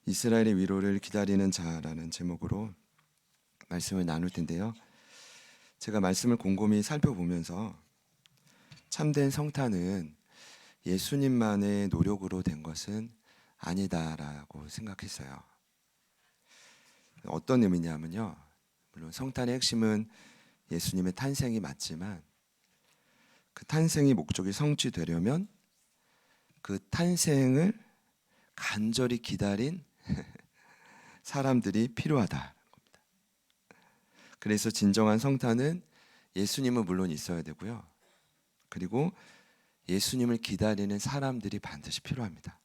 이스라엘의 위로를 기다리는 자라는 제목으로 말씀을 나눌 텐데요. 제가 말씀을 곰곰이 살펴보면서 참된 성탄은 예수님만의 노력으로 된 것은 아니다라고 생각했어요. 어떤 의미냐면요. 물론 성탄의 핵심은 예수님의 탄생이 맞지만 그 탄생이 목적이 성취되려면 그 탄생을 간절히 기다린 사람들이 필요하다. 그래서 진정한 성탄은 예수님은 물론 있어야 되고요. 그리고 예수님을 기다리는 사람들이 반드시 필요합니다.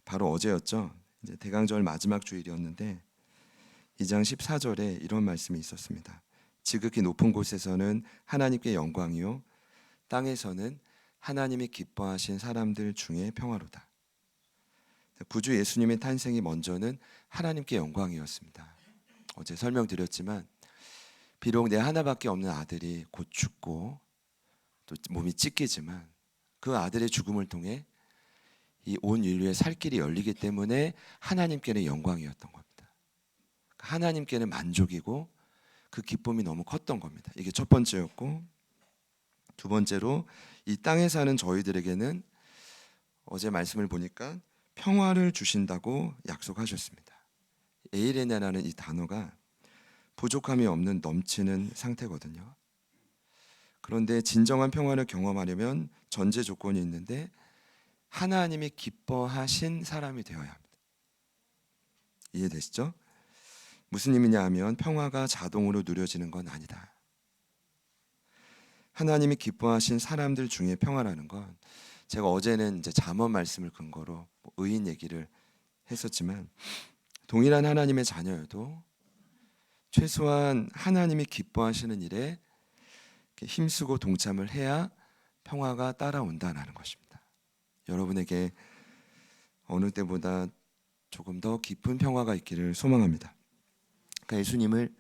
바로 어제였죠. 이제 대강절 마지막 주일이었는데 2장 14절에 이런 말씀이 있었습니다. 지극히 높은 곳에서는 하나님께 영광이요 땅에서는 하나님이 기뻐하신 사람들 중에 평화로다. 구주 예수님의 탄생이 먼저는 하나님께 영광이었습니다. 어제 설명드렸지만 비록 내 하나밖에 없는 아들이 곧 죽고 또 몸이 찢기지만 그 아들의 죽음을 통해 이 온 인류의 살 길이 열리기 때문에 하나님께는 영광이었던 겁니다. 하나님께는 만족이고 그 기쁨이 너무 컸던 겁니다. 이게 첫 번째였고, 두 번째로 이 땅에 사는 저희들에게는 어제 말씀을 보니까 평화를 주신다고 약속하셨습니다. 에이레네라는 이 단어가 부족함이 없는 넘치는 상태거든요. 그런데 진정한 평화를 경험하려면 전제 조건이 있는데 하나님이 기뻐하신 사람이 되어야 합니다. 이해되시죠? 무슨 의미냐 하면 평화가 자동으로 누려지는 건 아니다. 하나님이 기뻐하신 사람들 중에 평화라는 건, 제가 어제는 이제 잠언 말씀을 근거로 의인 얘기를 했었지만 동일한 하나님의 자녀여도 최소한 하나님이 기뻐하시는 일에 힘쓰고 동참을 해야 평화가 따라온다는 것입니다. 여러분에게 어느 때보다 조금 더 깊은 평화가 있기를 소망합니다. 그러니까 예수님을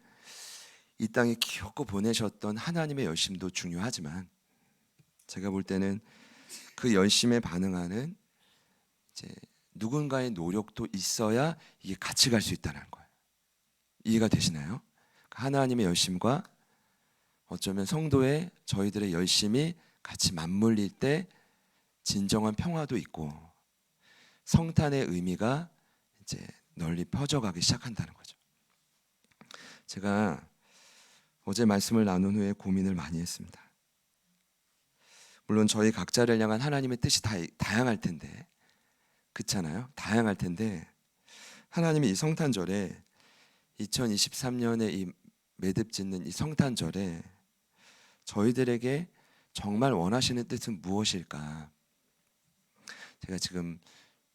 이 땅에 기어코 보내셨던 하나님의 열심도 중요하지만 제가 볼 때는 그 열심에 반응하는 이제 누군가의 노력도 있어야 이게 같이 갈 수 있다는 거예요. 이해가 되시나요? 하나님의 열심과 어쩌면 성도의 저희들의 열심이 같이 맞물릴 때 진정한 평화도 있고 성탄의 의미가 이제 널리 퍼져가기 시작한다는 거죠. 제가 어제 말씀을 나눈 후에 고민을 많이 했습니다. 물론 저희 각자를 향한 하나님의 뜻이 다양할 텐데, 그렇잖아요? 다양할 텐데 하나님이 이 성탄절에 2023년에 이 매듭 짓는 이 성탄절에 저희들에게 정말 원하시는 뜻은 무엇일까? 제가 지금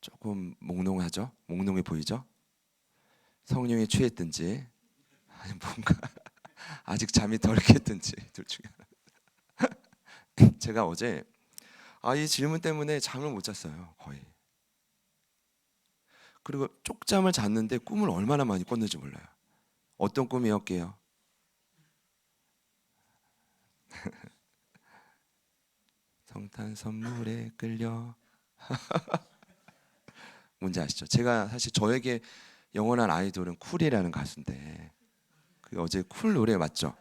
조금 몽롱하죠? 몽롱해 보이죠? 성령에 취했든지 아니 뭔가 아직 잠이 덜 깼든지 둘 중에 하나. 제가 어제 이 질문 때문에 잠을 못 잤어요. 거의. 그리고 쪽잠을 잤는데 꿈을 얼마나 많이 꿨는지 몰라요. 어떤 꿈이었게요? 성탄 선물에 끌려. 뭔지 아시죠? 제가 사실 저에게 영원한 아이돌은 쿨이라는 가수인데 그 어제 쿨 노래 맞죠?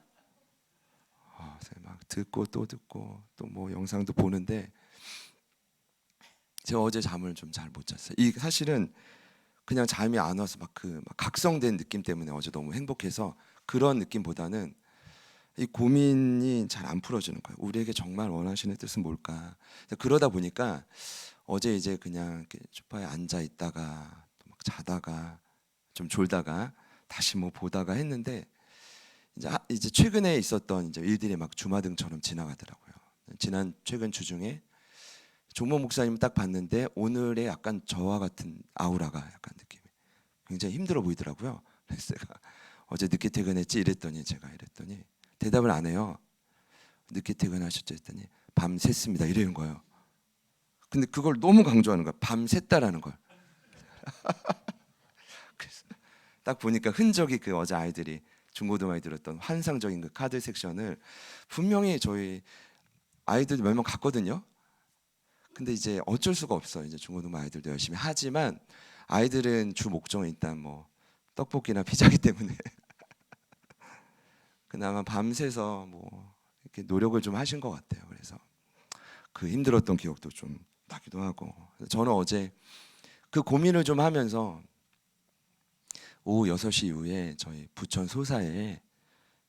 막 듣고 또 듣고 또 뭐 영상도 보는데 제가 어제 잠을 좀 잘 못 잤어요. 이 사실은 그냥 잠이 안 와서 막 각성된 느낌 때문에 어제 너무 행복해서 그런 느낌보다는 이 고민이 잘 안 풀어지는 거예요. 우리에게 정말 원하시는 뜻은 뭘까? 그러다 보니까 어제 이제 그냥 이렇게 소파에 앉아 있다가 또 막 자다가 좀 졸다가 다시 뭐 보다가 했는데 이제 최근에 있었던 이제 일들이 막 주마등처럼 지나가더라고요. 최근 주 중에 조모 목사님 딱 봤는데 오늘의 약간 저와 같은 아우라가 약간 느낌이 굉장히 힘들어 보이더라고요. 그래서 제가 어제 늦게 퇴근했지 이랬더니 제가 이랬더니 대답을 안 해요. 늦게 퇴근하셨죠 했더니 밤 샜습니다 이러는 거예요. 근데 그걸 너무 강조하는 거야. 밤 샜다라는 걸. 그래서 딱 보니까 흔적이 그 어제 아이들이 중고등학교 들었던 환상적인 그 카드 섹션을 분명히 저희 아이들 몇 명 갔거든요. 근데 이제 어쩔 수가 없어. 이제 중고등부 아이들도 열심히 하지만 아이들은 주 목적은 일단 뭐 떡볶이나 피자기 때문에 그나마 밤새서 뭐 이렇게 노력을 좀 하신 것 같아요. 그래서 그 힘들었던 기억도 좀 나기도 하고. 저는 어제 그 고민을 좀 하면서 오후 6시 이후에 저희 부천 소사에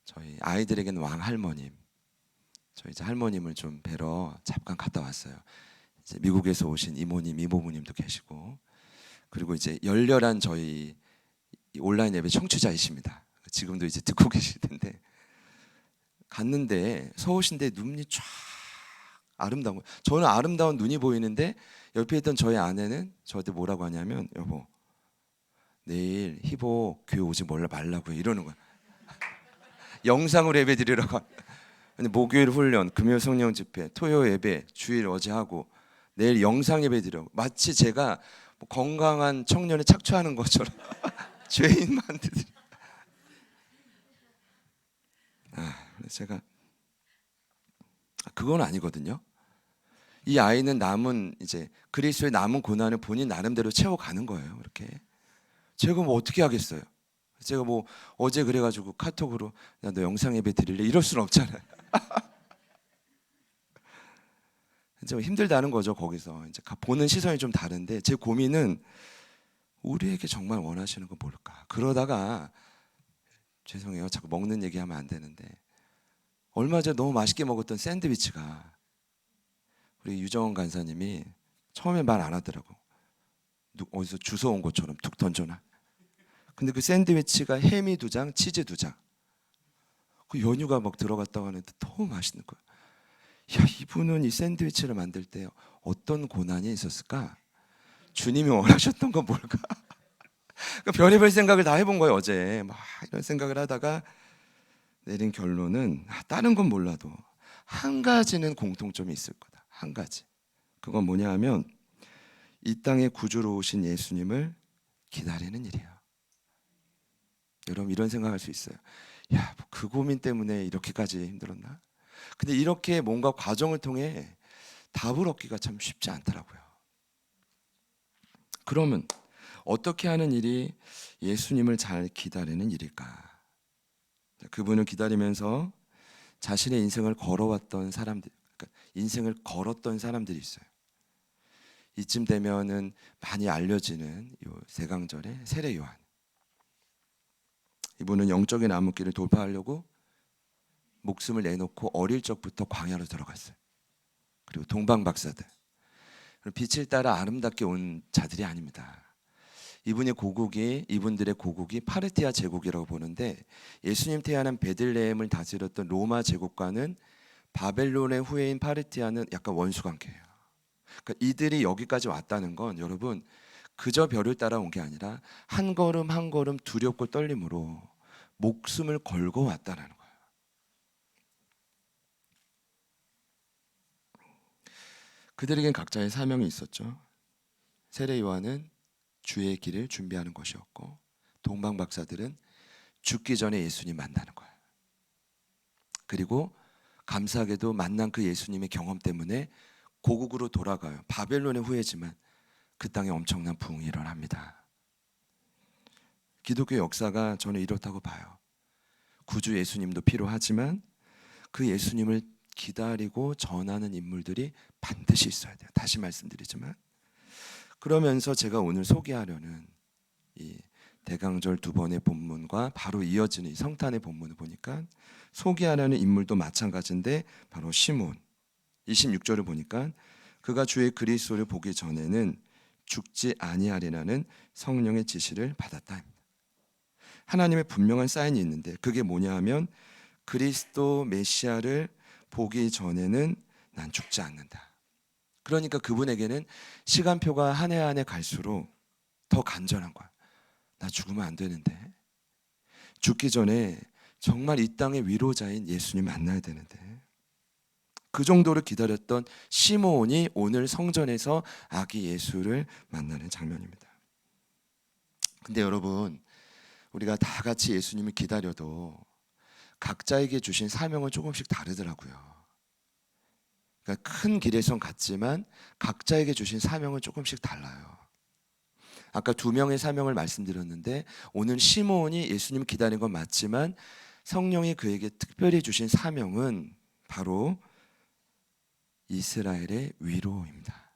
저희 아이들에게는 왕할머님, 저희 이제 할머님을 좀 뵈러 잠깐 갔다 왔어요. 이제 미국에서 오신 이모님, 이모부님도 계시고, 그리고 이제 열렬한 저희 온라인 예배 청취자이십니다. 지금도 이제 듣고 계실 텐데 갔는데 서울신데 눈이 쫙 아름다운 거예요. 저는 아름다운 눈이 보이는데 옆에 있던 저희 아내는 저한테 뭐라고 하냐면 여보 내일 희보 교회 오지 말라고요 이러는 거야. 영상으로 예배 드리라고. 근데 목요일 훈련, 금요일 성령 집회, 토요일 예배, 주일 어제 하고 내일 영상 예배 드리라고. 마치 제가 뭐 건강한 청년에 착취하는 것처럼 죄인 만드리. 제가 그건 아니거든요. 이 아이는 남은 이제 그리스도의 남은 고난을 본인 나름대로 채워가는 거예요. 이렇게 제가 뭐 어떻게 하겠어요. 제가 뭐 어제 그래가지고 카톡으로 야, 너 영상 예배 드릴래 이럴 수는 없잖아요. 이제 힘들다는 거죠. 거기서 이제 보는 시선이 좀 다른데 제 고민은 우리에게 정말 원하시는 건 뭘까. 그러다가 죄송해요. 자꾸 먹는 얘기하면 안 되는데 얼마 전에 너무 맛있게 먹었던 샌드위치가 우리 유정원 간사님이 처음에 말 안 하더라고. 어디서 주워 온 것처럼 툭 던져놔. 근데 그 샌드위치가 햄이 2장, 치즈 2장. 그 연유가 막 들어갔다고 하는데 너무 맛있는 거야. 야, 이분은 이 샌드위치를 만들 때 어떤 고난이 있었을까? 주님이 원하셨던 건 뭘까? 그 별의별 생각을 다 해본 거예요. 어제 막 이런 생각을 하다가 내린 결론은 다른 건 몰라도 한 가지는 공통점이 있을 거다. 한 가지. 그건 뭐냐 하면 이 땅에 구주로 오신 예수님을 기다리는 일이에요. 여러분 이런 생각할 수 있어요. 야, 그 고민 때문에 이렇게까지 힘들었나? 근데 이렇게 뭔가 과정을 통해 답을 얻기가 참 쉽지 않더라고요. 그러면 어떻게 하는 일이 예수님을 잘 기다리는 일일까? 그분을 기다리면서 자신의 인생을 걸어왔던 사람들, 그러니까 인생을 걸었던 사람들이 있어요. 이쯤 되면은 많이 알려지는 요 세강절의 세례 요한. 이분은 영적인 암흑기를 돌파하려고 목숨을 내놓고 어릴 적부터 광야로 들어갔어요. 그리고 동방 박사들, 빛을 따라 아름답게 온 자들이 아닙니다. 이분들의 고국이 파르티아 제국이라고 보는데 예수님 태어난 베들레헴을 다스렸던 로마 제국과는 바벨론의 후예인 파르티아는 약간 원수 관계예요. 그러니까 이들이 여기까지 왔다는 건 여러분 그저 별을 따라 온 게 아니라 한 걸음 한 걸음 두렵고 떨림으로 목숨을 걸고 왔다는 거예요. 그들에겐 각자의 사명이 있었죠. 세례 요한은 주의 길을 준비하는 것이었고 동방 박사들은 죽기 전에 예수님 만나는 거예요. 그리고 감사하게도 만난 그 예수님의 경험 때문에 고국으로 돌아가요. 바벨론의 후예지만 그 땅에 엄청난 부흥이 일어납니다. 기독교 역사가 저는 이렇다고 봐요. 구주 예수님도 필요하지만 그 예수님을 기다리고 전하는 인물들이 반드시 있어야 돼요. 다시 말씀드리지만 그러면서 제가 오늘 소개하려는 이 대강절 2번의 본문과 바로 이어지는 이 성탄의 본문을 보니까 소개하려는 인물도 마찬가지인데 바로 시몬. 26절을 보니까 그가 주의 그리스도를 보기 전에는 죽지 아니하리라는 성령의 지시를 받았다. 하나님의 분명한 사인이 있는데 그게 뭐냐 하면 그리스도 메시아를 보기 전에는 난 죽지 않는다. 그러니까 그분에게는 시간표가 한 해 한 해 갈수록 더 간절한 거야. 나 죽으면 안 되는데 죽기 전에 정말 이 땅의 위로자인 예수님 만나야 되는데 그 정도로 기다렸던 시므온이 오늘 성전에서 아기 예수를 만나는 장면입니다. 근데 여러분 우리가 다 같이 예수님을 기다려도 각자에게 주신 사명은 조금씩 다르더라고요. 그러니까 큰 기레성 같지만 각자에게 주신 사명은 조금씩 달라요. 아까 2명의 사명을 말씀드렸는데 오늘 시므온이 예수님을 기다린 건 맞지만 성령이 그에게 특별히 주신 사명은 바로 이스라엘의 위로입니다.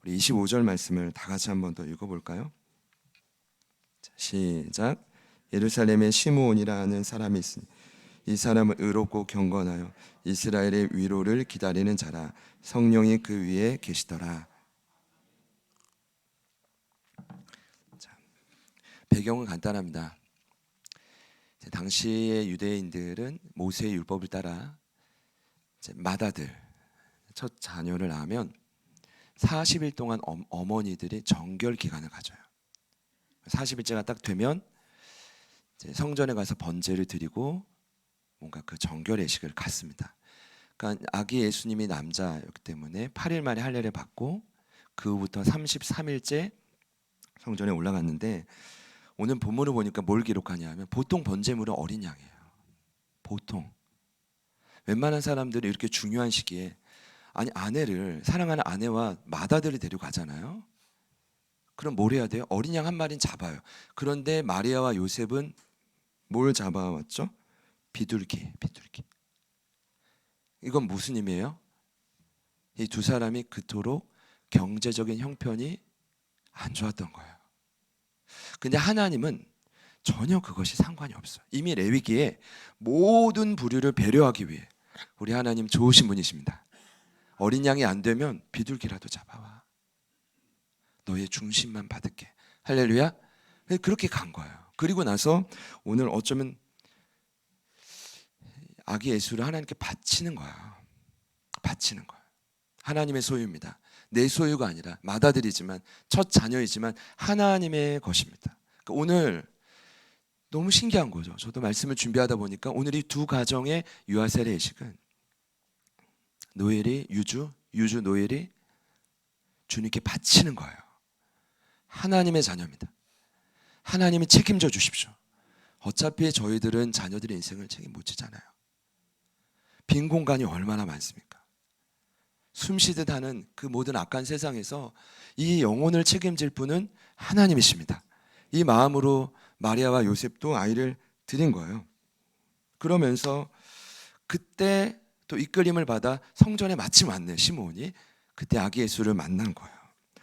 우리 25절 말씀을 다 같이 한 번 더 읽어볼까요? 자, 시작. 예루살렘에 시므온이라는 사람이 있으니 이 사람은 의롭고 경건하여 이스라엘의 위로를 기다리는 자라. 성령이 그 위에 계시더라. 자, 배경은 간단합니다. 당시의 유대인들은 모세의 율법을 따라 맏아들 첫 자녀를 낳으면 40일 동안 어머니들이 정결 기간을 가져요. 40일째가 딱 되면 이제 성전에 가서 번제를 드리고 뭔가 그 정결 예식을 갖습니다. 그러니까 아기 예수님이 남자였기 때문에 8일 만에 할례를 받고 그 후부터 33일째 성전에 올라갔는데 오늘 본문을 보니까 뭘 기록하냐면 보통 번제물은 어린 양이에요. 보통 웬만한 사람들이 이렇게 중요한 시기에 아니 아내를 사랑하는 아내와 맏아들을 데려가잖아요. 그럼 뭘 해야 돼요? 어린 양 한 마리는 잡아요. 그런데 마리아와 요셉은 뭘 잡아왔죠? 비둘기. 이건 무슨 의미예요? 이 두 사람이 그토록 경제적인 형편이 안 좋았던 거예요. 근데 하나님은 전혀 그것이 상관이 없어요. 이미 레위기에 모든 부류를 배려하기 위해 우리 하나님 좋으신 분이십니다. 어린 양이 안 되면 비둘기라도 잡아와. 너의 중심만 받을게. 할렐루야. 그렇게 간 거예요. 그리고 나서 오늘 어쩌면 아기 예수를 하나님께 바치는 거야. 바치는 거야. 하나님의 소유입니다. 내 소유가 아니라 맏아들이지만 첫 자녀이지만 하나님의 것입니다. 그러니까 오늘 너무 신기한 거죠. 저도 말씀을 준비하다 보니까 오늘 이 두 가정의 유아세례 예식은 노엘이 유주 노엘이 주님께 바치는 거예요. 하나님의 자녀입니다. 하나님이 책임져 주십시오. 어차피 저희들은 자녀들의 인생을 책임 못 지잖아요. 빈 공간이 얼마나 많습니까? 숨쉬듯 하는 그 모든 악한 세상에서 이 영혼을 책임질 분은 하나님이십니다. 이 마음으로 마리아와 요셉도 아이를 드린 거예요. 그러면서 그때 또 이끌림을 받아 성전에 마침 왔네 시므온이. 그때 아기 예수를 만난 거예요.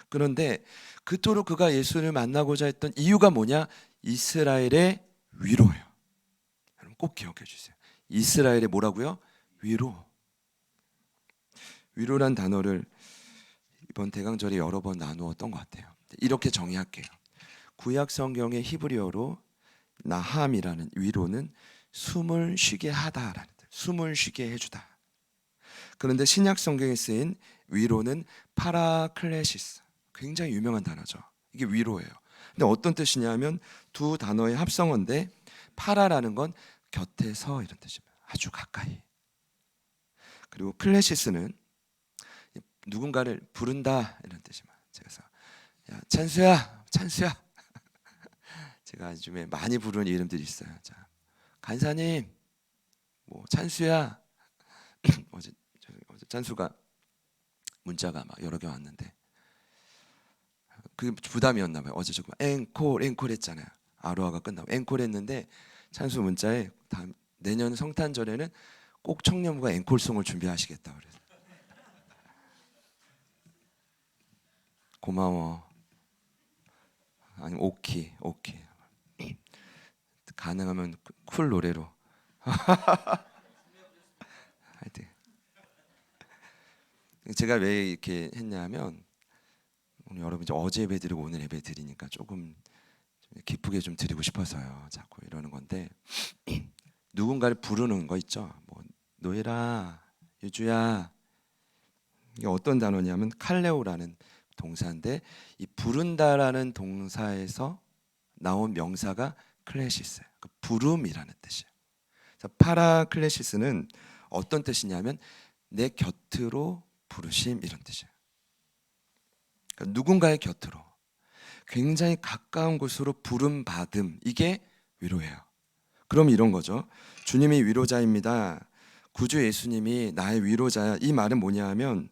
그런데 그토록 그가 예수를 만나고자 했던 이유가 뭐냐? 이스라엘의 위로예요. 여러분 꼭 기억해 주세요. 이스라엘의 뭐라고요? 위로. 위로란 단어를 이번 대강절에 여러 번 나누었던 것 같아요. 이렇게 정의할게요. 구약 성경의 히브리어로 나함이라는 위로는 숨을 쉬게 하다라는 뜻, 숨을 쉬게 해주다. 그런데 신약 성경에 쓰인 위로는 파라클레시스, 굉장히 유명한 단어죠. 이게 위로예요. 근데 어떤 뜻이냐면 두 단어의 합성어인데 파라라는 건 곁에서 이런 뜻입니다. 아주 가까이. 그리고 클레시스는 누군가를 부른다 이런 뜻입니다. 그래서 야, 찬수야 제가 요즘에 많이 부르는 이름들이 있어요. 자, 간사님, 뭐 찬수야. 어제 찬수가 문자가 막 여러 개 왔는데 그 부담이었나 봐요. 어제 조금 앵콜 했잖아요. 아로하가 끝나고 앵콜 했는데 찬수 문자에 다음 내년 성탄절에는 꼭 청년부가 앵콜송을 준비하시겠다 그래서 고마워. 아니면 오키 가능하면 쿨 노래로 하여튼 제가 왜 이렇게 했냐면 오늘 여러분 이제 어제 예배 드리고 오늘 예배 드리니까 조금 기쁘게 좀 드리고 싶어서요. 자꾸 이러는 건데 누군가를 부르는 거 있죠. 뭐 노예라, 유주야. 이게 어떤 단어냐면 칼레오라는 동사인데 이 부른다라는 동사에서 나온 명사가 클레시스예요. 그 부름이라는 뜻이에요. 그래서 파라클레시스는 어떤 뜻이냐면 내 곁으로 부르심 이런 뜻이에요. 그러니까 누군가의 곁으로 굉장히 가까운 곳으로 부름 받음, 이게 위로예요. 그럼 이런 거죠. 주님이 위로자입니다. 구주 예수님이 나의 위로자야, 이 말은 뭐냐 하면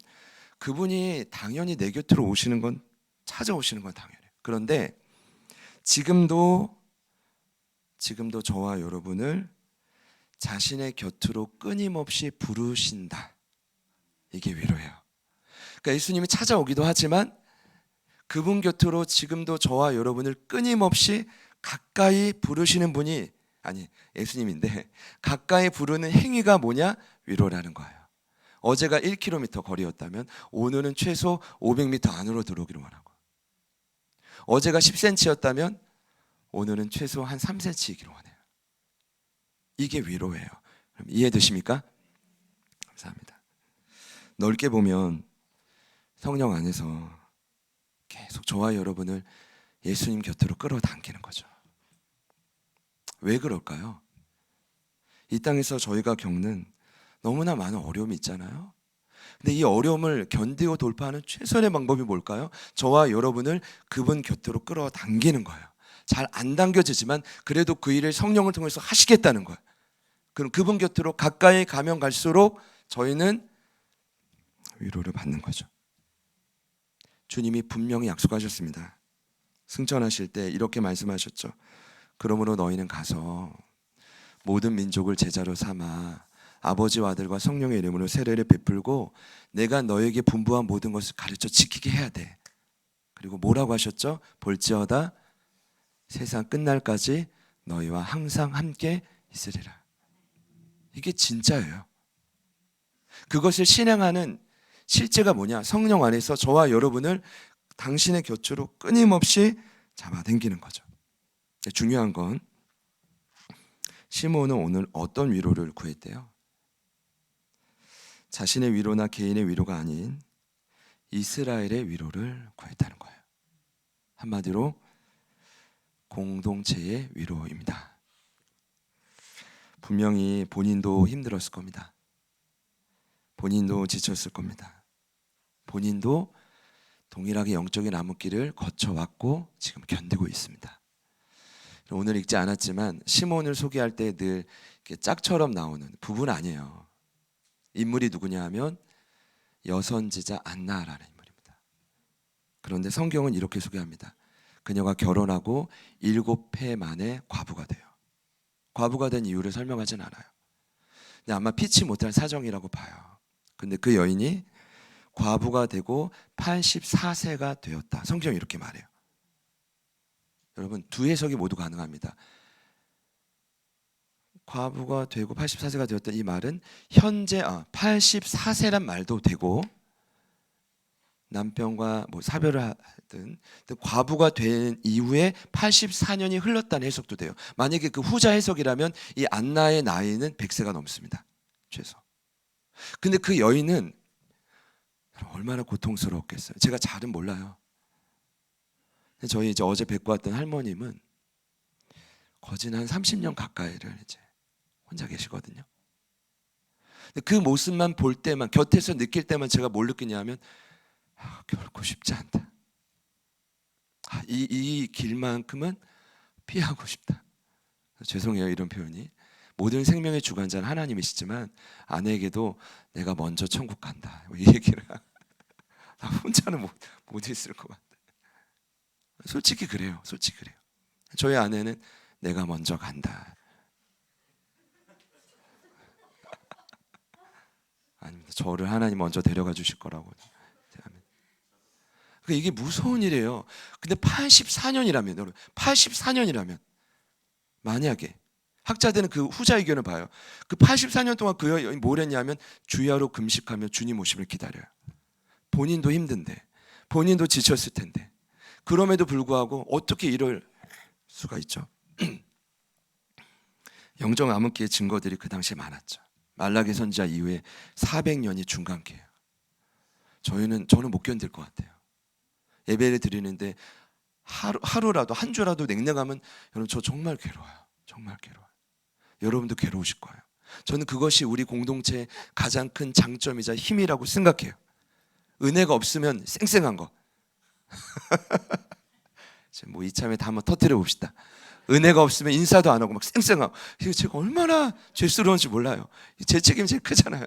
그분이 당연히 내 곁으로 오시는 건, 찾아오시는 건 당연해요. 그런데 지금도 저와 여러분을 자신의 곁으로 끊임없이 부르신다. 이게 위로예요. 그러니까 예수님이 찾아오기도 하지만 그분 곁으로 지금도 저와 여러분을 끊임없이 가까이 부르시는 분이, 아니 예수님인데, 가까이 부르는 행위가 뭐냐? 위로라는 거예요. 어제가 1km 거리였다면 오늘은 최소 500m 안으로 들어오기를 원하고, 어제가 10cm였다면 오늘은 최소 한 3cm이기를 원해요. 이게 위로예요. 그럼 이해되십니까? 감사합니다. 넓게 보면 성령 안에서 계속 저와 여러분을 예수님 곁으로 끌어당기는 거죠. 왜 그럴까요? 이 땅에서 저희가 겪는 너무나 많은 어려움이 있잖아요. 근데 이 어려움을 견디고 돌파하는 최선의 방법이 뭘까요? 저와 여러분을 그분 곁으로 끌어당기는 거예요. 잘 안 당겨지지만 그래도 그 일을 성령을 통해서 하시겠다는 거예요. 그럼 그분 곁으로 가까이 가면 갈수록 저희는 위로를 받는 거죠. 주님이 분명히 약속하셨습니다. 승천하실 때 이렇게 말씀하셨죠. 그러므로 너희는 가서 모든 민족을 제자로 삼아 아버지와 아들과 성령의 이름으로 세례를 베풀고 내가 너에게 분부한 모든 것을 가르쳐 지키게 해야 돼. 그리고 뭐라고 하셨죠? 볼지어다 세상 끝날까지 너희와 항상 함께 있으리라. 이게 진짜예요. 그것을 실행하는 실제가 뭐냐? 성령 안에서 저와 여러분을 당신의 곁으로 끊임없이 잡아당기는 거죠. 중요한 건 시몬은 오늘 어떤 위로를 구했대요? 자신의 위로나 개인의 위로가 아닌 이스라엘의 위로를 구했다는 거예요. 한마디로 공동체의 위로입니다. 분명히 본인도 힘들었을 겁니다. 본인도 지쳤을 겁니다. 본인도 동일하게 영적인 암흑기를 거쳐왔고 지금 견디고 있습니다. 오늘 읽지 않았지만 시몬을 소개할 때 늘 짝처럼 나오는 부부는 아니에요. 인물이 누구냐 하면 여선지자 안나라는 인물입니다. 그런데 성경은 이렇게 소개합니다. 그녀가 결혼하고 7해 만에 과부가 돼요. 과부가 된 이유를 설명하진 않아요. 근데 아마 피치 못할 사정이라고 봐요. 근데 그 여인이 과부가 되고 84세가 되었다. 성경이 이렇게 말해요. 여러분 두 해석이 모두 가능합니다. 과부가 되고 84세가 되었다, 이 말은 현재 84세란 말도 되고, 남편과 뭐 사별을 하든 과부가 된 이후에 84년이 흘렀다는 해석도 돼요. 만약에 그 후자 해석이라면 이 안나의 나이는 100세가 넘습니다. 최소. 근데 그 여인은 얼마나 고통스러웠겠어요. 제가 잘은 몰라요. 저희 이제 어제 뵙고 왔던 할머님은 거진 한 30년 가까이를 이제 혼자 계시거든요. 그 모습만 볼 때만, 곁에서 느낄 때만 제가 뭘 느끼냐면 결코 쉽지 않다. 이 길만큼은 피하고 싶다. 죄송해요, 이런 표현이. 모든 생명의 주관자는 하나님이시지만 아내에게도 내가 먼저 천국 간다, 이 얘기를 혼자는 못 있을 것 같아. 솔직히 그래요. 솔직히 그래요. 저희 아내는 내가 먼저 간다. 아닙니다. 저를 하나님 먼저 데려가 주실 거라고. 그러니까 이게 무서운 일이에요. 근데 84년이라면, 여러분, 84년이라면 만약에 학자들은 그 후자 의견을 봐요. 그 84년 동안 그 여인이 뭘 했냐면 주야로 금식하며 주님 오심을 기다려요. 본인도 힘든데, 본인도 지쳤을 텐데, 그럼에도 불구하고 어떻게 이럴 수가 있죠? 영적 암흑기의 증거들이 그 당시에 많았죠. 말라기 선지자 이후에 400년이 중간기예요. 저는 못 견딜 것 같아요. 예배를 드리는데 하루라도 한 주라도 냉랭하면 여러분 저 정말 괴로워요. 정말 괴로워요. 여러분도 괴로우실 거예요. 저는 그것이 우리 공동체의 가장 큰 장점이자 힘이라고 생각해요. 은혜가 없으면 쌩쌩한 거. 뭐 이참에 다 한번 터뜨려 봅시다. 은혜가 없으면 인사도 안 하고 막 쌩쌩하고. 이거 제가 얼마나 죄스러운지 몰라요. 제 책임이 제일 크잖아요.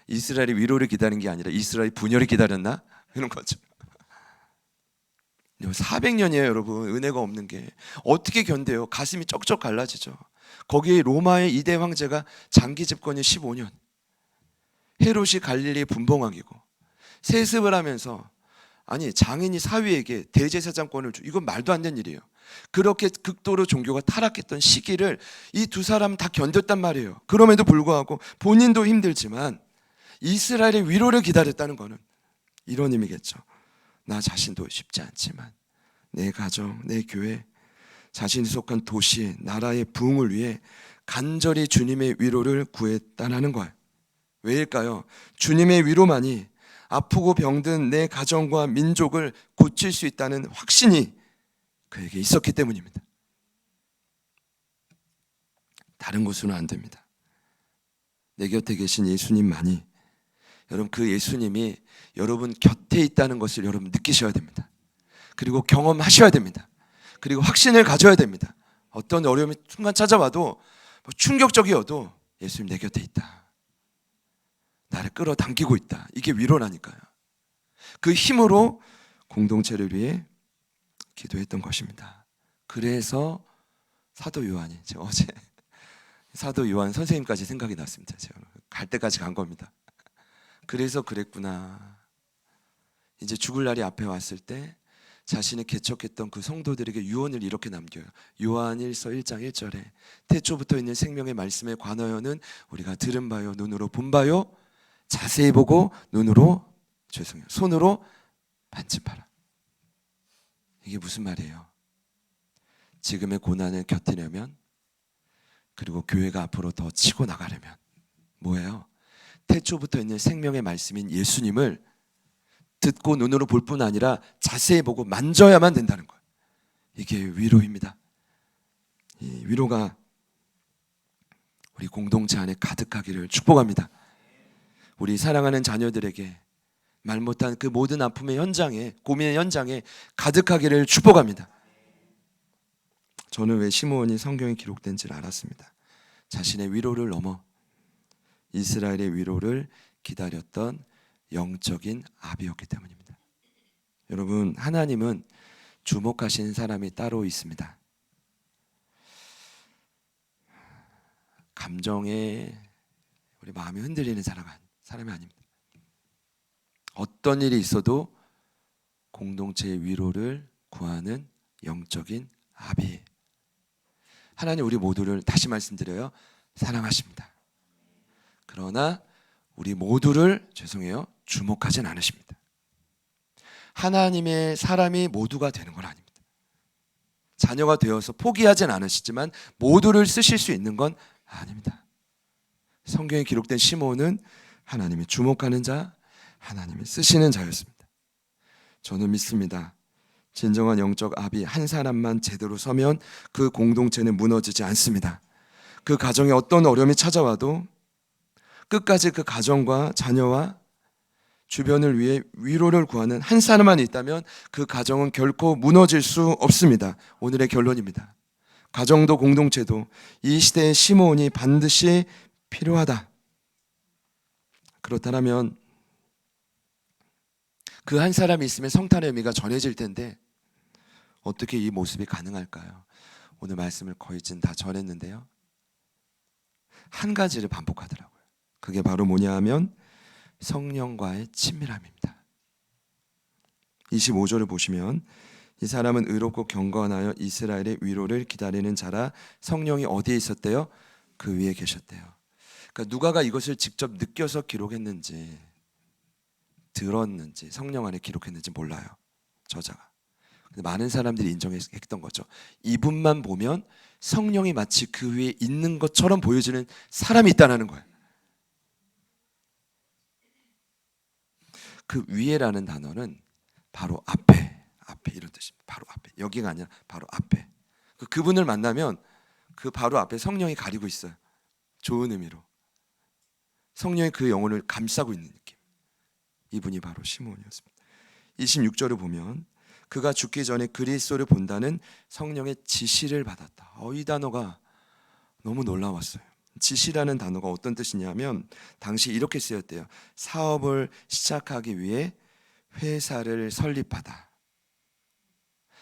이스라엘이 위로를 기다린 게 아니라 이스라엘이 분열을 기다렸나? 이런 거죠. 400년이에요 여러분. 은혜가 없는 게 어떻게 견뎌요? 가슴이 쩍쩍 갈라지죠. 거기에 로마의 2대 황제가 장기 집권이 15년, 헤롯이 갈릴리의 분봉왕이고, 세습을 하면서 아니 장인이 사위에게 대제사장권을 주, 이건 말도 안 되는 일이에요. 그렇게 극도로 종교가 타락했던 시기를 이 두 사람은 다 견뎠단 말이에요. 그럼에도 불구하고 본인도 힘들지만 이스라엘의 위로를 기다렸다는 것은 이런 의미겠죠. 나 자신도 쉽지 않지만 내 가정, 내 교회, 자신이 속한 도시, 나라의 부흥을 위해 간절히 주님의 위로를 구했다는 거예요. 왜일까요? 주님의 위로만이 아프고 병든 내 가정과 민족을 고칠 수 있다는 확신이 그에게 있었기 때문입니다. 다른 곳으로는 안 됩니다. 내 곁에 계신 예수님만이, 여러분 그 예수님이 여러분 곁에 있다는 것을 여러분 느끼셔야 됩니다. 그리고 경험하셔야 됩니다. 그리고 확신을 가져야 됩니다. 어떤 어려움이 순간 찾아와도 충격적이어도 예수님 내 곁에 있다. 나를 끌어당기고 있다. 이게 위로라니까요. 그 힘으로 공동체를 위해 기도했던 것입니다. 그래서 사도 요한이, 제가 어제 사도 요한 선생님까지 생각이 났습니다. 제가 갈 때까지 간 겁니다. 그래서 그랬구나. 이제 죽을 날이 앞에 왔을 때 자신이 개척했던 그 성도들에게 유언을 이렇게 남겨요. 요한 1서 1장 1절에 태초부터 있는 생명의 말씀에 관하여는 우리가 들은 바요, 눈으로 본 바요, 자세히 보고 손으로 만져봐라. 이게 무슨 말이에요? 지금의 고난을 견디려면, 그리고 교회가 앞으로 더 치고 나가려면 뭐예요? 태초부터 있는 생명의 말씀인 예수님을 듣고 눈으로 볼 뿐 아니라 자세히 보고 만져야만 된다는 거예요. 이게 위로입니다. 이 위로가 우리 공동체 안에 가득하기를 축복합니다. 우리 사랑하는 자녀들에게 말 못한 그 모든 아픔의 현장에, 고민의 현장에 가득하기를 축복합니다. 저는 왜 시므온이 성경에 기록된지를 알았습니다. 자신의 위로를 넘어 이스라엘의 위로를 기다렸던 영적인 아비였기 때문입니다. 여러분, 하나님은 주목하신 사람이 따로 있습니다. 감정에 우리 마음이 흔들리는 사람이 아닙니다. 어떤 일이 있어도 공동체의 위로를 구하는 영적인 아비. 하나님 우리 모두를, 다시 말씀드려요, 사랑하십니다. 그러나 우리 모두를, 주목하진 않으십니다. 하나님의 사람이 모두가 되는 건 아닙니다. 자녀가 되어서 포기하진 않으시지만 모두를 쓰실 수 있는 건 아닙니다. 성경에 기록된 시므온은 하나님이 주목하는 자, 하나님이 쓰시는 자였습니다. 저는 믿습니다. 진정한 영적 아비 한 사람만 제대로 서면 그 공동체는 무너지지 않습니다. 그 가정에 어떤 어려움이 찾아와도 끝까지 그 가정과 자녀와 주변을 위해 위로를 구하는 한 사람만 있다면 그 가정은 결코 무너질 수 없습니다. 오늘의 결론입니다. 가정도 공동체도 이 시대의 시므온이 반드시 필요하다. 그렇다면 그 한 사람이 있으면 성탄의 의미가 전해질 텐데 어떻게 이 모습이 가능할까요? 오늘 말씀을 거의 다 전했는데요. 한 가지를 반복하더라고요. 그게 바로 뭐냐 하면 성령과의 친밀함입니다. 25절을 보시면 이 사람은 의롭고 경건하여 이스라엘의 위로를 기다리는 자라. 성령이 어디에 있었대요? 그 위에 계셨대요. 그러니까 누가가 이것을 직접 느껴서 기록했는지 들었는지 성령 안에 기록했는지 몰라요, 저자가. 근데 많은 사람들이 인정했던 거죠. 이분만 보면 성령이 마치 그 위에 있는 것처럼 보여지는 사람이 있다는 거예요. 그 위에라는 단어는 바로 앞에 이런 뜻입니다. 바로 앞에, 여기가 아니라 바로 앞에. 그분을 만나면 그 바로 앞에 성령이 가리고 있어요. 좋은 의미로 성령이 그 영혼을 감싸고 있는 느낌. 이분이 바로 시므온이었습니다. 26절을 보면 그가 죽기 전에 그리스도를 본다는 성령의 지시를 받았다. 이 단어가 너무 놀라웠어요. 지시라는 단어가 어떤 뜻이냐면 당시 이렇게 쓰였대요. 사업을 시작하기 위해 회사를 설립하다.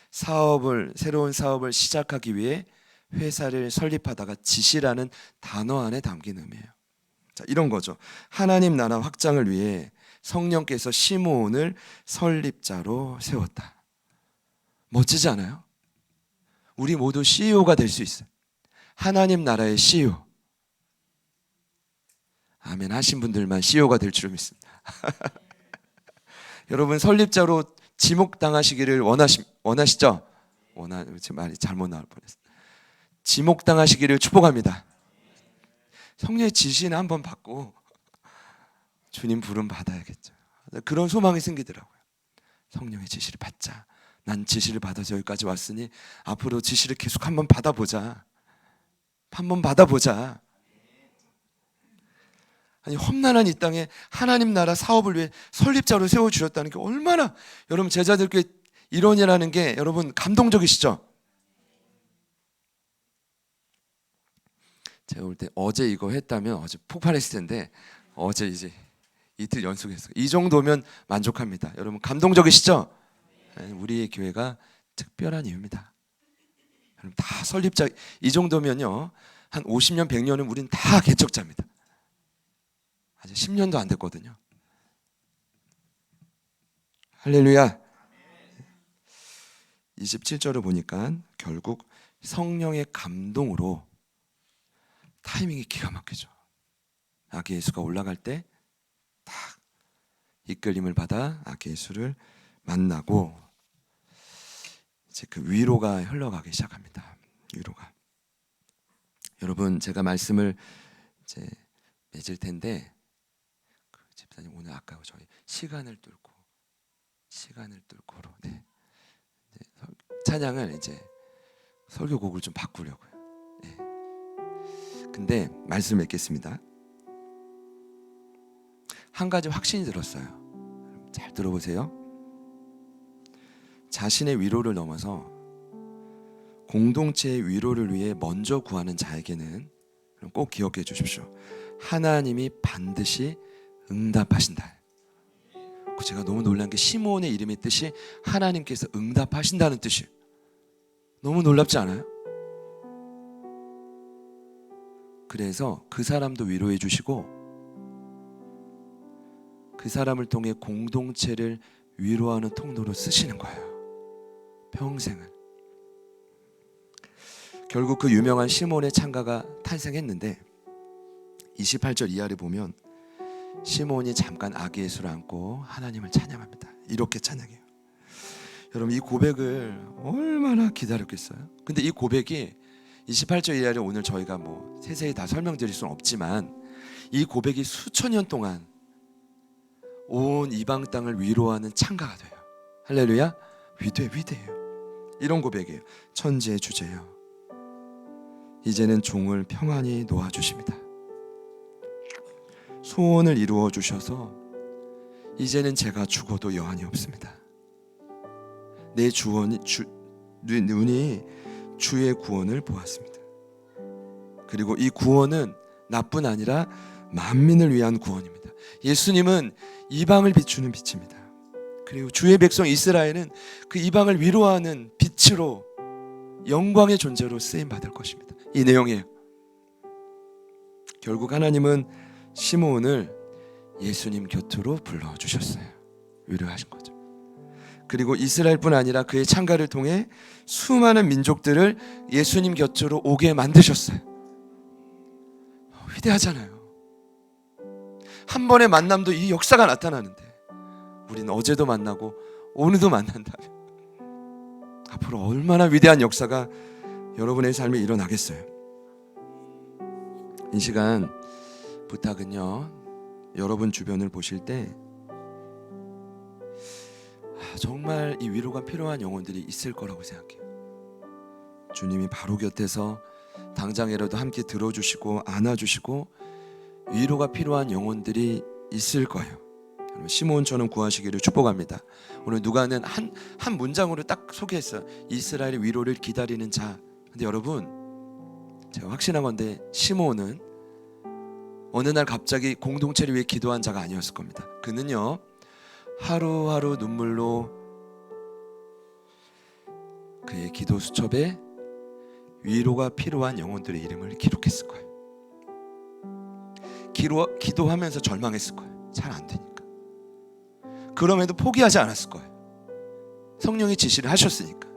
새로운 사업을 시작하기 위해 회사를 설립하다가 지시라는 단어 안에 담긴 의미예요. 자, 이런 거죠. 하나님 나라 확장을 위해 성령께서 시므온을 설립자로 세웠다. 멋지지 않아요? 우리 모두 CEO가 될 수 있어요. 하나님 나라의 CEO. 아멘 하신 분들만 CEO가 될 줄 믿습니다. 여러분 설립자로 지목당하시기를 원하시죠? 제 말이 잘못 나올 뻔했어요. 지목당하시기를 축복합니다. 성령의 지시는 한번 받고 주님 부름 받아야겠죠. 그런 소망이 생기더라고요. 성령의 지시를 받자. 난 지시를 받아서 여기까지 왔으니 앞으로 지시를 계속 한번 받아보자. 아니 험난한 이 땅에 하나님 나라 사업을 위해 설립자로 세워주셨다는 게 얼마나 여러분 제자들께 일원이라는 게 여러분 감동적이시죠? 제가 볼 때 어제 이거 했다면 어제 폭발했을 텐데 어제 이제 이틀 연속해서 이 정도면 만족합니다. 여러분 감동적이시죠? 우리의 교회가 특별한 이유입니다. 여러분 다 설립자 이 정도면요 한 50년 100년은 우린 다 개척자입니다. 아직 10년도 안 됐거든요. 할렐루야. 27절을 보니까 결국 성령의 감동으로 타이밍이 기가 막히죠. 아기 예수가 올라갈 때 딱 이끌림을 받아 아기 예수를 만나고 이제 그 위로가 흘러가기 시작합니다. 위로가. 여러분 제가 말씀을 이제 맺을 텐데 그 집사님 오늘 아까 저희 시간을 뚫고로 네. 찬양을 이제 설교곡을 좀 바꾸려고요. 네. 근데 말씀 맺겠습니다. 한 가지 확신이 들었어요. 잘 들어보세요. 자신의 위로를 넘어서 공동체의 위로를 위해 먼저 구하는 자에게는 꼭 기억해 주십시오. 하나님이 반드시 응답하신다. 제가 너무 놀란 게 시므온의 이름의 뜻이 하나님께서 응답하신다는 뜻이에요. 너무 놀랍지 않아요? 그래서 그 사람도 위로해 주시고 그 사람을 통해 공동체를 위로하는 통로로 쓰시는 거예요. 평생을. 결국 그 유명한 시몬의 창가가 탄생했는데 28절 이하를 보면 시몬이 잠깐 아기 예수를 안고 하나님을 찬양합니다. 이렇게 찬양해요. 여러분 이 고백을 얼마나 기다렸겠어요? 근데 이 고백이 28절 이하를 오늘 저희가 뭐 세세히 다 설명드릴 수는 없지만 이 고백이 수천 년 동안 온 이방 땅을 위로하는 창가가 돼요. 할렐루야. 위대해요. 이런 고백이에요. 천지의 주제요, 이제는 종을 평안히 놓아주십니다. 소원을 이루어 주셔서 이제는 제가 죽어도 여한이 없습니다. 내 눈이 주의 구원을 보았습니다. 그리고 이 구원은 나뿐 아니라 만민을 위한 구원입니다. 예수님은 이방을 비추는 빛입니다. 그리고 주의 백성 이스라엘은 그 이방을 위로하는 빛으로 영광의 존재로 쓰임 받을 것입니다. 이 내용이에요. 결국 하나님은 시므온을 예수님 곁으로 불러주셨어요. 위로하신 거죠. 그리고 이스라엘뿐 아니라 그의 창가를 통해 수많은 민족들을 예수님 곁으로 오게 만드셨어요. 위대하잖아요. 한 번의 만남도 이 역사가 나타나는데 우리는 어제도 만나고 오늘도 만난다면 앞으로 얼마나 위대한 역사가 여러분의 삶에 일어나겠어요. 이 시간 부탁은요, 여러분 주변을 보실 때 정말 이 위로가 필요한 영혼들이 있을 거라고 생각해요. 주님이 바로 곁에서 당장이라도 함께 들어주시고 안아주시고 위로가 필요한 영혼들이 있을 거예요. 시므온처럼 구하시기를 축복합니다. 오늘 누가는 한 문장으로 딱 소개했어요. 이스라엘의 위로를 기다리는 자. 근데 여러분, 제가 확신한 건데 시므온은 어느 날 갑자기 공동체를 위해 기도한 자가 아니었을 겁니다. 그는요, 하루하루 눈물로 그의 기도 수첩에 위로가 필요한 영혼들의 이름을 기록했을 거예요. 기도하면서 절망했을 거예요. 잘 안 되니까. 그럼에도 포기하지 않았을 거예요. 성령이 지시를 하셨으니까.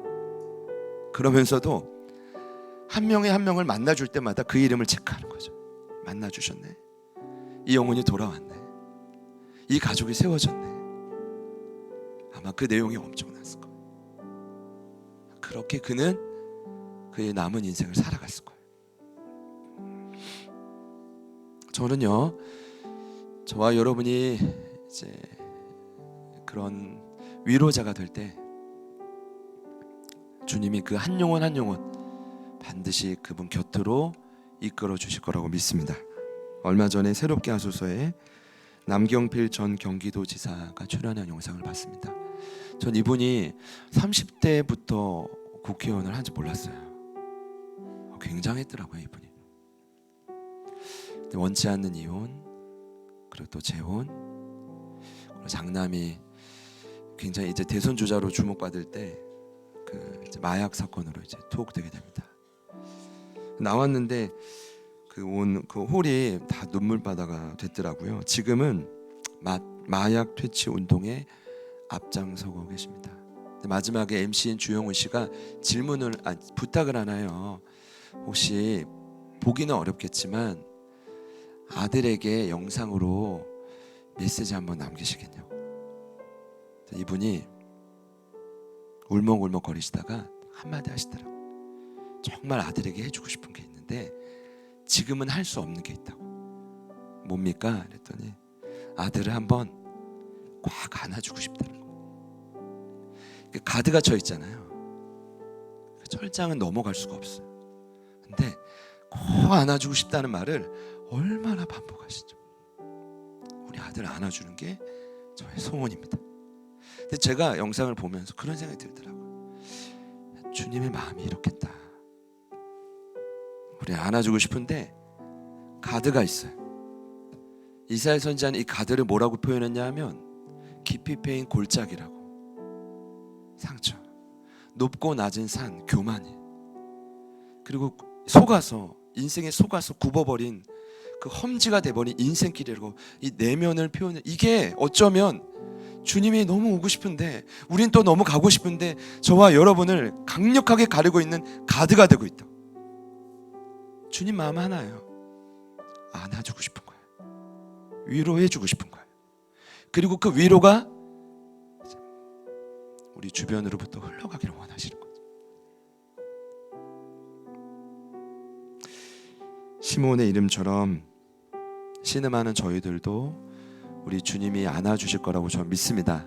그러면서도 한 명의 한 명을 만나줄 때마다 그 이름을 체크하는 거죠. 만나주셨네. 이 영혼이 돌아왔네. 이 가족이 세워졌네. 아마 그 내용이 엄청났을 거예요. 그렇게 그는 그의 남은 인생을 살아갔을 거예요. 저는요, 저와 여러분이 이제 그런 위로자가 될 때 주님이 그 한 영혼 한 영혼 반드시 그분 곁으로 이끌어 주실 거라고 믿습니다. 얼마 전에 새롭게 하소서에 남경필 전 경기도지사가 출연한 영상을 봤습니다. 전 이분이 30대부터 국회의원을 한지 몰랐어요. 굉장했더라고요, 이분이. 원치 않는 이혼, 그리고 또 재혼, 그리고 장남이 굉장히 이제 대선 주자로 주목받을 때 그 마약 사건으로 이제 투옥되게 됩니다. 나왔는데 그 홀이 다 눈물바다가 됐더라고요. 지금은 마약 퇴치 운동에 앞장서고 계십니다. 마지막에 MC인 주영훈 씨가 부탁을 하나요? 혹시 보기는 어렵겠지만 아들에게 영상으로 메시지 한번 남기시겠냐고. 이분이 울먹울먹 거리시다가 한마디 하시더라고요. 정말 아들에게 해주고 싶은 게 있는데 지금은 할 수 없는 게 있다고. 뭡니까? 그랬더니 아들을 한번 꽉 안아주고 싶다는 거예요. 가드가 쳐 있잖아요. 철장은 넘어갈 수가 없어요. 근데 꼭 안아주고 싶다는 말을 얼마나 반복하시죠. 우리 아들 안아주는 게 저의 소원입니다. 근데 제가 영상을 보면서 그런 생각이 들더라고요. 주님의 마음이 이렇겠다. 우리 안아주고 싶은데 가드가 있어요. 이사야 선지자는 이 가드를 뭐라고 표현했냐 하면 깊이 패인 골짜기라고. 상처, 높고 낮은 산, 교만이, 그리고 인생에 속아서 굽어버린 그 험지가 돼버린 인생길이라고 이 내면을 표현해. 이게 어쩌면 주님이 너무 오고 싶은데 우린 또 너무 가고 싶은데 저와 여러분을 강력하게 가리고 있는 가드가 되고 있다. 주님 마음 하나예요. 안아주고 싶은 거예요. 위로해주고 싶은 거예요. 그리고 그 위로가 우리 주변으로부터 흘러가기를 원하시는 거죠. 시므온의 이름처럼 신음하는 저희들도 우리 주님이 안아주실 거라고 저는 믿습니다.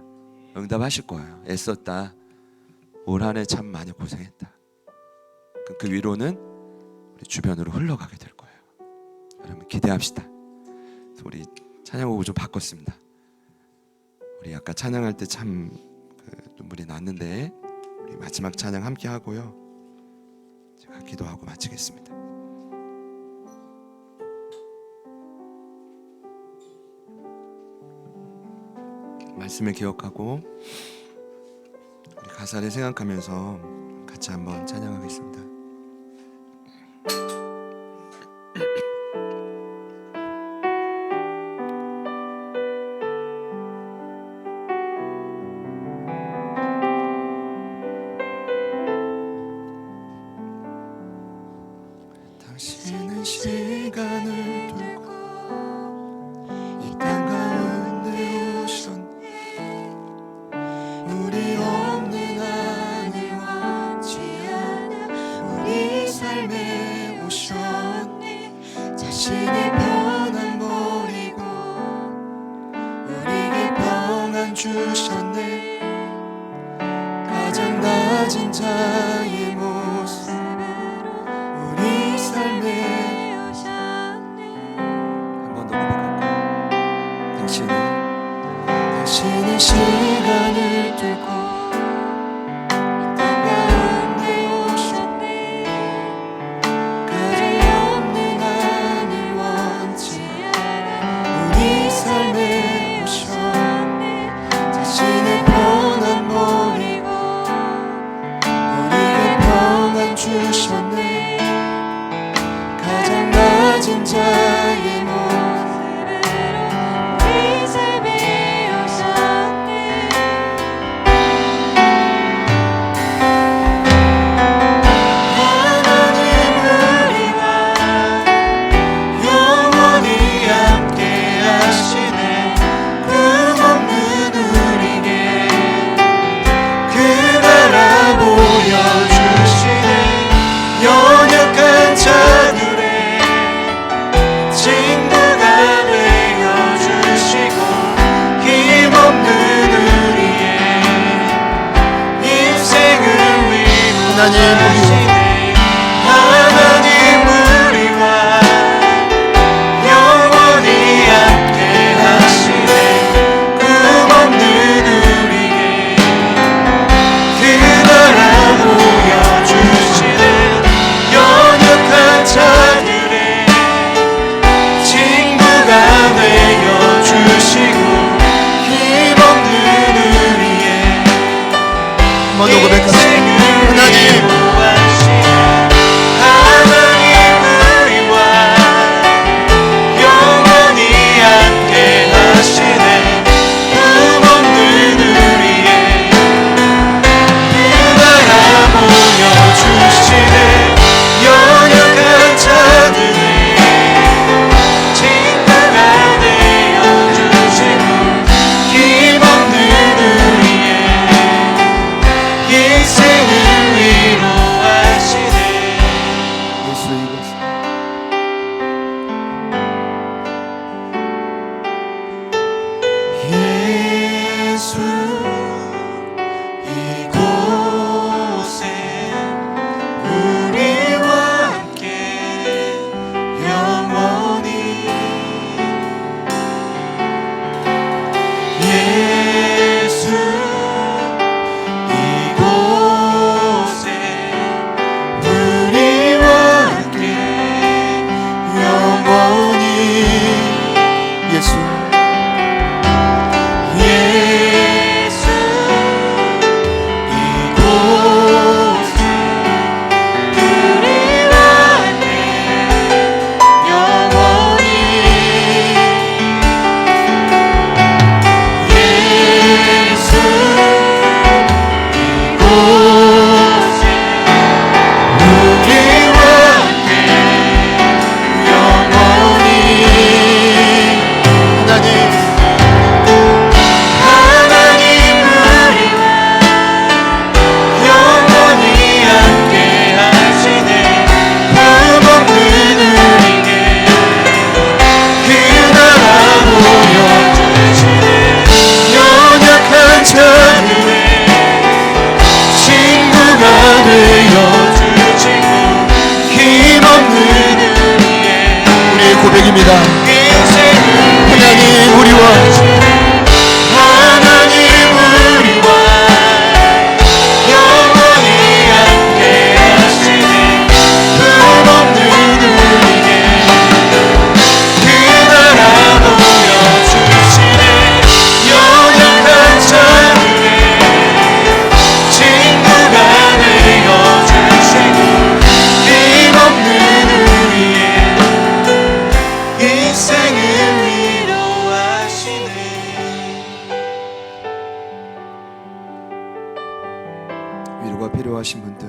응답하실 거예요. 애썼다. 올 한 해 참 많이 고생했다. 그 위로는 우리 주변으로 흘러가게 될 거예요. 여러분 기대합시다. 우리 찬양곡을 좀 바꿨습니다. 우리 아까 찬양할 때 참 눈물이 났는데 우리 마지막 찬양 함께 하고요. 제가 기도하고 마치겠습니다. 말씀을 기억하고 우리 가사를 생각하면서 같이 한번 찬양하겠습니다. 당신은 시간을 돌고 이 땅 가운데 오셨네. 우리 없는 하늘 원치 않아 우리 삶에 오셨네. 자신의 편안 버리고 우리에게 평안 주셨네. 가장 낮은 자의 모습 우리 삶에 오셨네. 한 번 더 고백할까요? 당신은 위로가 필요하신 분들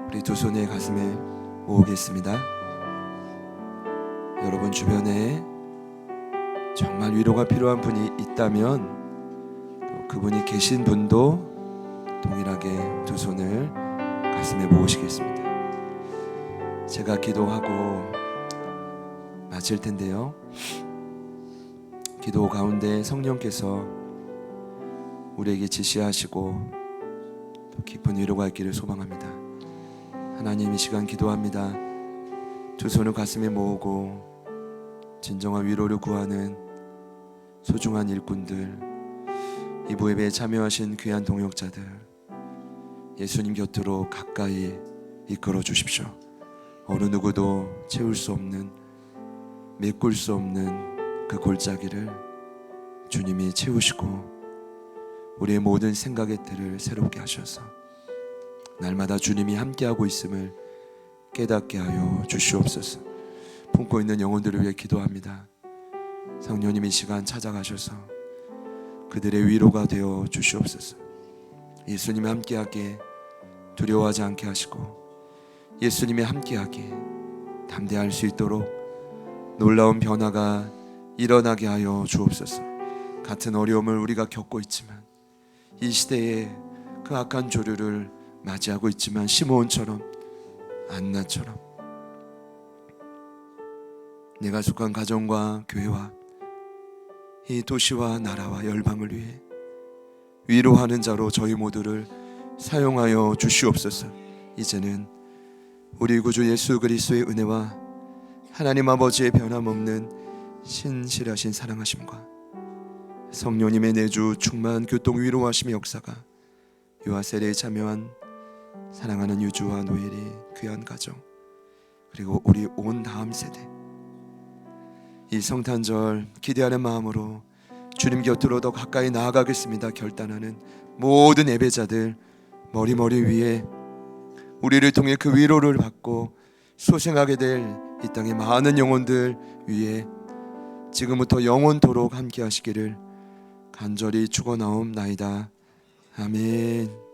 우리 두 손에 가슴에 모으겠습니다. 여러분 주변에 정말 위로가 필요한 분이 있다면 그분이 계신 분도 동일하게 두 손을 가슴에 모으시겠습니다. 제가 기도하고 마칠 텐데요, 기도 가운데 성령께서 우리에게 지시하시고 또 깊은 위로가 있기를 소망합니다. 하나님, 이 시간 기도합니다. 두 손을 가슴에 모으고 진정한 위로를 구하는 소중한 일꾼들, 이부 예배에 참여하신 귀한 동역자들, 예수님 곁으로 가까이 이끌어 주십시오. 어느 누구도 채울 수 없는, 메꿀 수 없는 그 골짜기를 주님이 채우시고 우리의 모든 생각의 틀을 새롭게 하셔서 날마다 주님이 함께하고 있음을 깨닫게 하여 주시옵소서. 품고 있는 영혼들을 위해 기도합니다. 성령님, 이 시간 찾아가셔서 그들의 위로가 되어 주시옵소서. 예수님이 함께하게 두려워하지 않게 하시고 예수님이 함께하게 담대할 수 있도록 놀라운 변화가 일어나게 하여 주옵소서. 같은 어려움을 우리가 겪고 있지만, 이 시대에 그 악한 조류를 맞이하고 있지만, 시므온처럼 안나처럼 내가 속한 가정과 교회와 이 도시와 나라와 열방을 위해 위로하는 자로 저희 모두를 사용하여 주시옵소서. 이제는 우리 구주 예수 그리스도의 은혜와 하나님 아버지의 변함없는 신실하신 사랑하심과 성령님의 내주 충만 교통 위로하심의 역사가 유아 세례에 참여한 사랑하는 유주와 노엘이 귀한 가정, 그리고 우리 온 다음 세대, 이 성탄절 기대하는 마음으로 주님 곁으로 더 가까이 나아가겠습니다 결단하는 모든 예배자들 머리 위에 우리를 통해 그 위로를 받고 소생하게 될 이 땅의 많은 영혼들 위에 지금부터 영원토록 함께 하시기를 간절히 축원하옵나이다. 아멘.